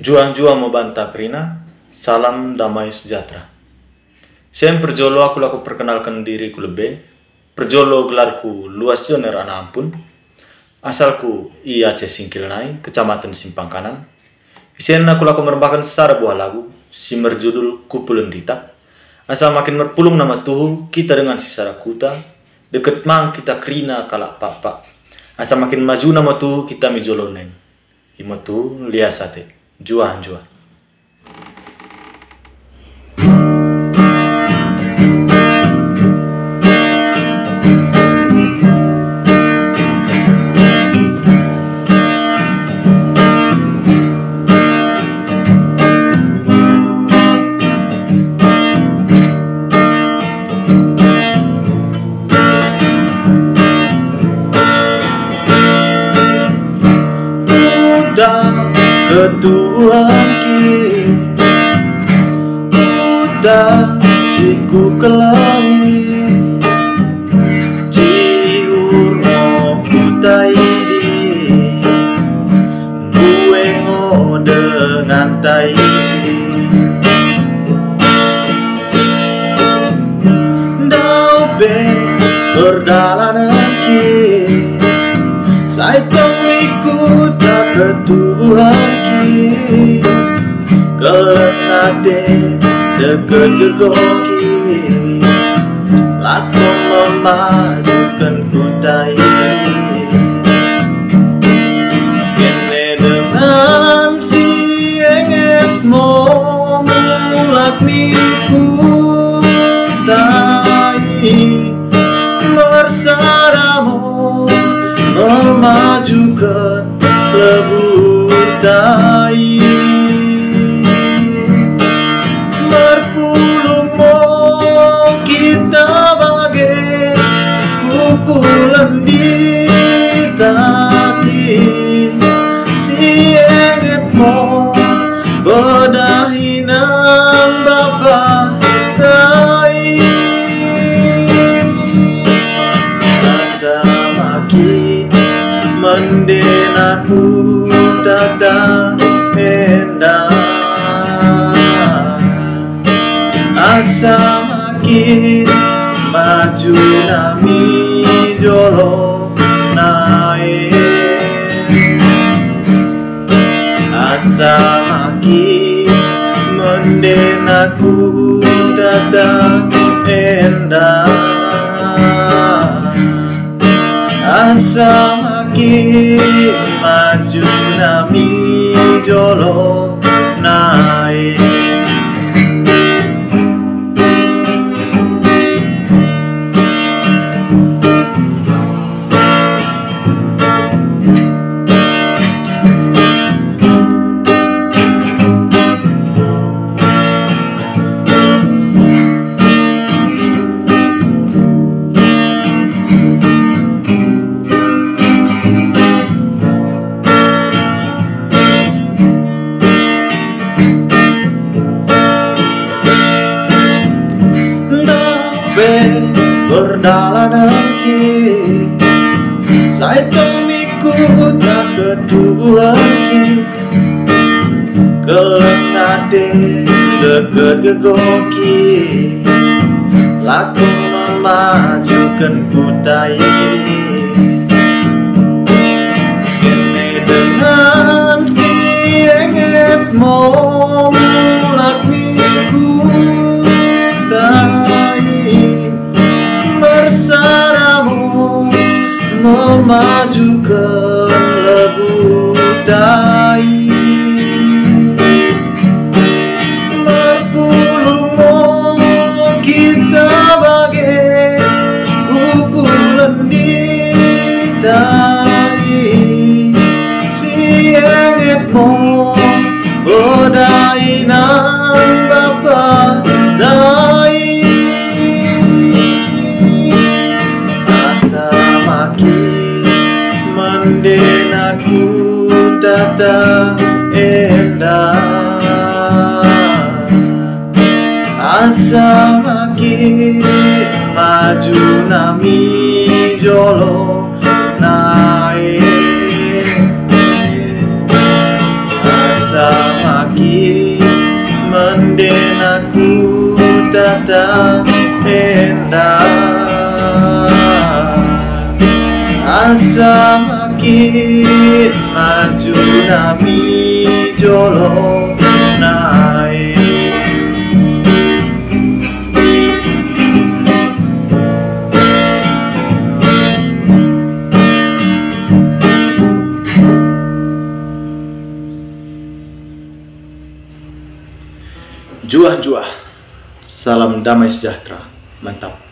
Juang-juang membantah kerina, salam damai sejahtera. Saya perjolo aku laku perkenalkan diriku lebih. Perjolo gelarku luas joner anak ampun. Asalku i Aceh Singkilnai, Kecamatan Simpang Kanan. Isen aku laku merembahkan secara buah lagu, si merjudul Kupulen Dita. Asal makin merpulung nama tuhu, kita dengan sisara kuta. Deket mang kita kerina kalak papa. Asal makin maju nama tuhu, kita mijoloneng. Imotu liasate. Jua-jua. Ketuhan ki udah siku kelangi ciur mo putai di gue ngo dengan taisi dau be berdalanan ki saya tong ikut ketuhan Kelenate deket gegoki Laku memajukan kutai Kene dengan si enget mau mulak miku kutai Bersaramu memajukan lebutai Berpuluh mau kita bagai kumpulan di tadi si enget mau bedahinan bapak tai rasa makin mendenaku tata endah asa makin maju nami jolo naik asa makin mendenaku tata endah asa makin maju nami jolo naik berdalanan ki saya ikut ketuhan ki kelengate deket gegoki laku memajukan kutai kene dengan si enget mau mulak miku bersaramu memajukan lebutai berpuluh mau kita bagai kumpulan di tai si enget mau bodainan bapak dai mendenaku tata endah asa makin maju nami jolo naik asa ternyata indah. Asa makin maju nami jolo naik. Juah-juah, salam damai sejahtera, mantap.